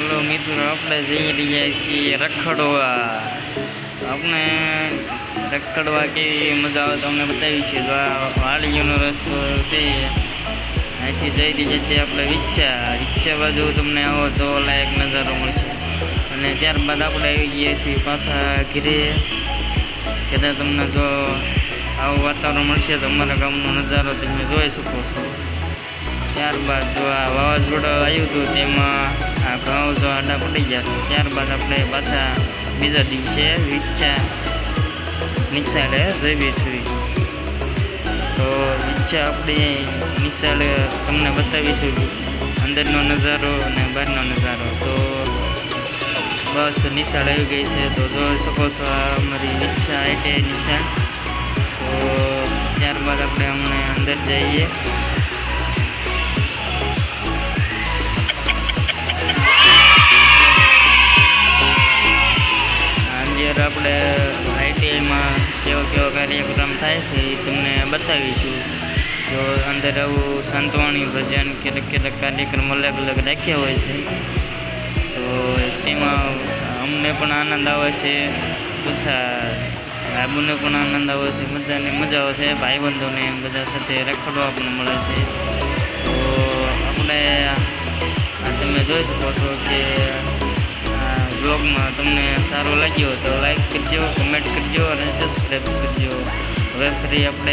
Hello મિત્રો, આપણે જઈ રહ્યા છીએ રખડવા. આપણે રખડવા કેવી મજા આવે તમને બતાવી છે. તો આ વાડીઓનો રસ્તો છે, અહીંથી જઈ રહ્યા છીએ આપણે વિચ્છા બાજુ. તમને આવો જોવાલાયક નજારો મળશે. અને ત્યારબાદ આપણે આવી ગયા છીએ પાછા ઘરે તમને જો આવું વાતાવરણ મળશે તો અમારા ગામનો નજારો તમે જોઈ શકો છો. ત્યારબાદ જો આ વાવાઝોડું આવ્યું હતું તેમાં આ ઘઉં જો આડા પડી ગયા હતા. ત્યારબાદ આપણે પાછા બીજા દિવસે વિચ્છા નિશાળે જઈએ છીએ. તો વિચ્છા આપણી નિશાળે તમને બતાવીશું અંદરનો નજારો અને બહારનો નજારો. તો બસ નિશાળ આવી ગઈ છે, તો જોઈ શકો છો આ અમારી વિચ્છા આઈટીઆઈ નિશાળ. તો ત્યારબાદ આપણે હમણાં અંદર જઈએ. આપણે આઈટીઆઈમાં કેવો કાર્યક્રમ થાય છે એ તમને બતાવીશું. જો અંદર આવું સંતવાણી ભજન ક્યારેક કાર્યક્રમ અલગ રાખ્યા હોય છે, તો તેમાં અમને પણ આનંદ આવે છે, તથા બાબુને પણ આનંદ આવે છે, બધાને મજા આવે છે. ભાઈબંધોને બધા સાથે રખડવા પણ મળે છે. તો આપણે તમે જોઈ શકો છો કે બ્લોગમાં તમને સારો લાગ્યો તો લાઈક કરજો, કમેન્ટ કરજો અને સબસ્ક્રાઈબ કરજો. હવે ફરી આપણે